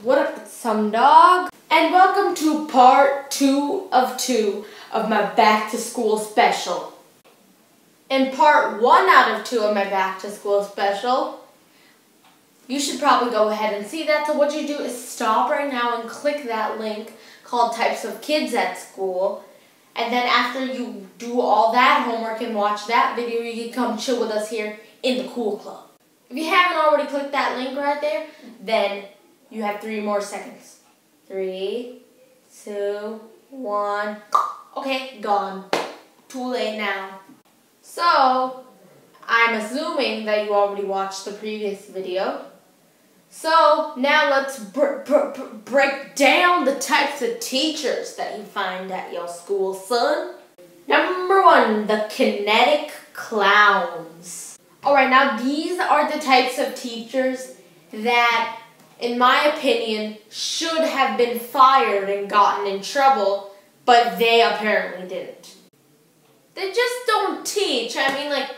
What up, some dog? And welcome to part 2 of my back to school special. In part 1 out of 2 of my back to school special, you should probably go ahead and see that. So what you do is stop right now and click that link called Types of Kids at School. And then after you do all that homework and watch that video, you can come chill with us here in the Cool Club. If you haven't already clicked that link right there, then you have 3 more seconds. 3, 2, 1. Okay, gone. Too late now. So, I'm assuming that you already watched the previous video. So, now let's break down the types of teachers that you find at your school, son. Number 1, the kinetic clowns. Alright, now these are the types of teachers that, in my opinion, should have been fired and gotten in trouble, but they apparently didn't. They just don't teach. I mean, like,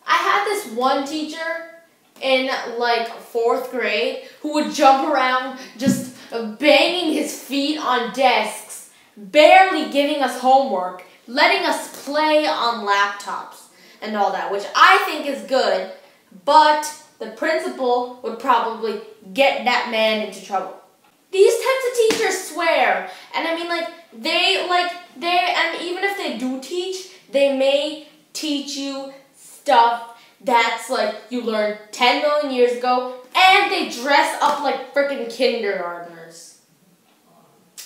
I had this one teacher in, like, 4th grade who would jump around just banging his feet on desks, barely giving us homework, letting us play on laptops and all that, which I think is good, but the principal would probably get that man into trouble. These types of teachers swear, and I mean, and even if they do teach, they may teach you stuff that's like you learned 10 million years ago, and they dress up like freaking kindergartners.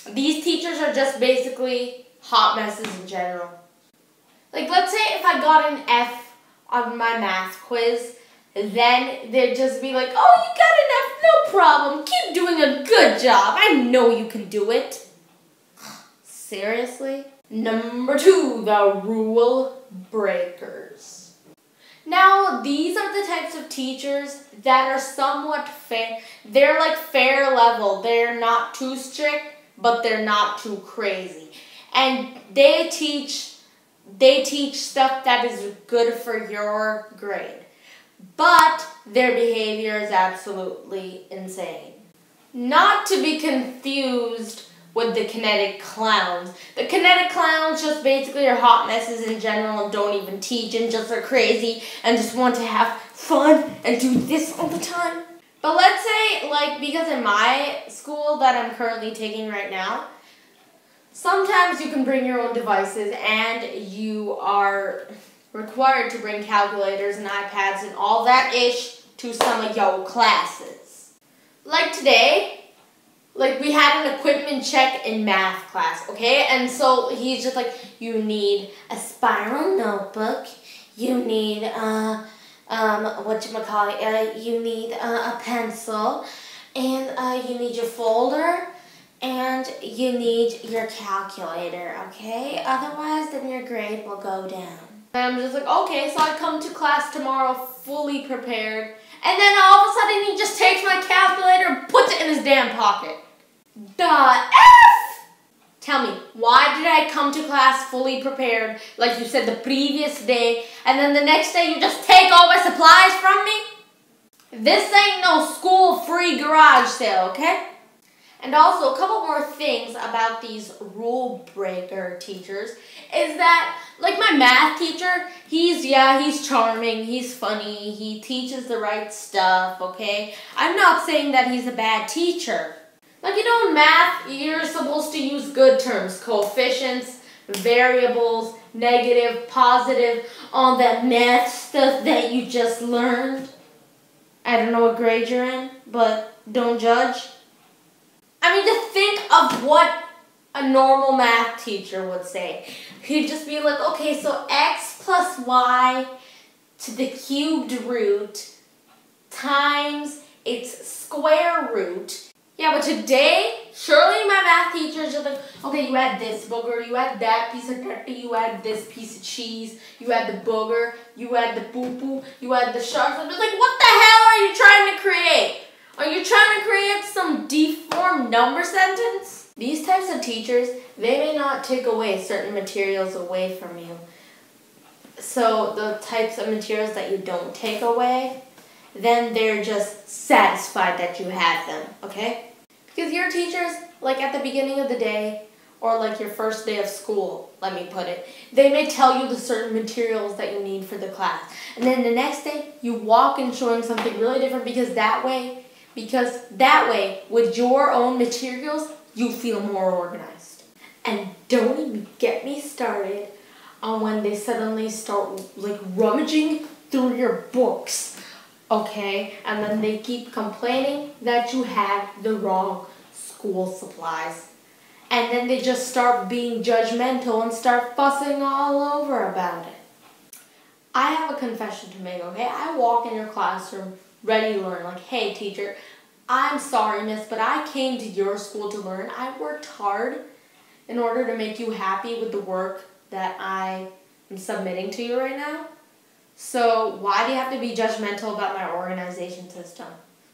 These teachers are just basically hot messes in general. Like, let's say if I got an F on my math quiz, then they'd just be like, oh, you got an F, no problem. Keep doing a good job. I know you can do it. Seriously? Number 2, the rule breakers. Now, these are the types of teachers that are somewhat fair. They're like fair level. They're not too strict, but they're not too crazy. And they teach stuff that is good for your grade. But their behavior is absolutely insane. Not to be confused with the kinetic clowns. The kinetic clowns just basically are hot messes in general and don't even teach and just are crazy and just want to have fun and do this all the time. But let's say, like, because in my school that I'm currently taking right now, sometimes you can bring your own devices and you are required to bring calculators and iPads and all that ish to some of your classes. Like today, like we had an equipment check in math class, okay? And so he's just like, you need a spiral notebook, you need you need a pencil, and you need your folder, and you need your calculator, okay? Otherwise, then your grade will go down. And I'm just like, okay, so I come to class tomorrow fully prepared, and then all of a sudden he just takes my calculator and puts it in his damn pocket. The F! Tell me, why did I come to class fully prepared, like you said the previous day, and then the next day you just take all my supplies from me? This ain't no school free garage sale, okay? And also, a couple more things about these rule breaker teachers is that, like my math teacher, he's charming, he's funny, he teaches the right stuff, okay? I'm not saying that he's a bad teacher. Like, you know, in math, you're supposed to use good terms, coefficients, variables, negative, positive, all that math stuff that you just learned. I don't know what grade you're in, but don't judge. I mean, just think of what a normal math teacher would say. He'd just be like, okay, so x plus y to the cubed root times its square root. Yeah, but today, surely my math teacher is just like, okay, you add this booger, you add that piece of turkey, you add this piece of cheese, you add the booger, you add the poo-poo, you add the sharks. I'm just like, what the hell are you trying to create? Are you trying to create some deformed number sentence? These types of teachers, they may not take away certain materials away from you. So the types of materials that you don't take away, then they're just satisfied that you have them, okay? Because your teachers, like at the beginning of the day, or like your first day of school, let me put it, they may tell you the certain materials that you need for the class. And then the next day, you walk in showing something really different because that way, with your own materials, you feel more organized. And don't even get me started on when they suddenly start like rummaging through your books, okay? And then they keep complaining that you have the wrong school supplies. And then they just start being judgmental and start fussing all over about it. I have a confession to make, okay? I walk in your classroom ready to learn. Like, hey, teacher, I'm sorry, miss, but I came to your school to learn. I worked hard in order to make you happy with the work that I am submitting to you right now. So why do you have to be judgmental about my organization system?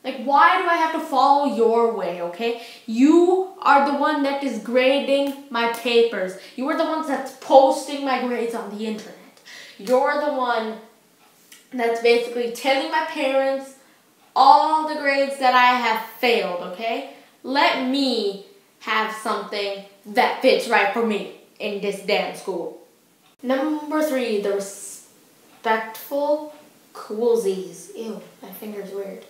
Like, why do I have to follow your way, okay? You are the one that is grading my papers. You are the ones that's posting my grades on the internet. You're the one that's basically telling my parents all the grades that I have failed, okay? Let me have something that fits right for me in this damn school. Number 3, the respectful coolsies. Ew, my finger's weird.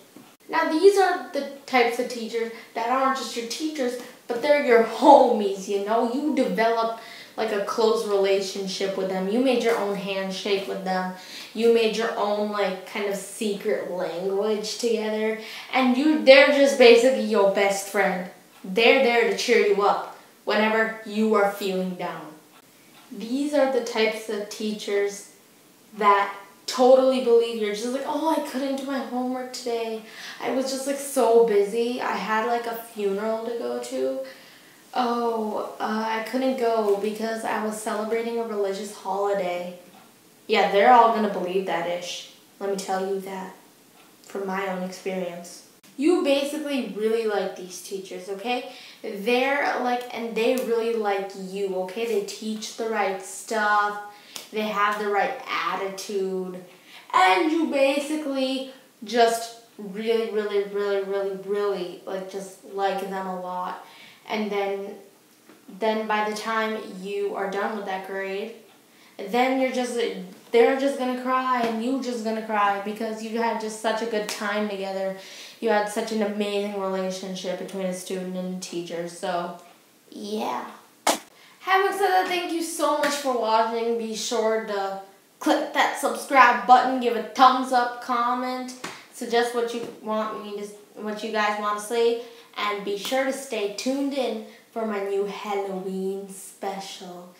Now these are the types of teachers that aren't just your teachers, but they're your homies, you know? You develop like a close relationship with them. You made your own handshake with them. You made your own like kind of secret language together. And they're just basically your best friend. They're there to cheer you up whenever you are feeling down. These are the types of teachers that totally believe you're just like, oh, I couldn't do my homework today. I was just like so busy. I had like a funeral to go to. Oh, I couldn't go because I was celebrating a religious holiday. Yeah, they're all gonna believe that ish. Let me tell you that from my own experience. You basically really like these teachers, okay? They're like, and they really like you, okay? They teach the right stuff. They have the right attitude. And you basically just really like just like them a lot. And then by the time you are done with that grade, then they're just gonna cry and you're just gonna cry because you had just such a good time together. You had such an amazing relationship between a student and a teacher. So, yeah. Having said that, thank you so much for watching. Be sure to click that subscribe button, give a thumbs up, comment, suggest what you guys want to see, and be sure to stay tuned in for my new Halloween special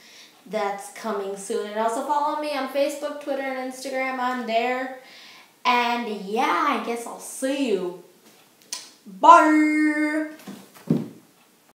that's coming soon. And also follow me on Facebook, Twitter, and Instagram. I'm there. And yeah, I guess I'll see you. Bye!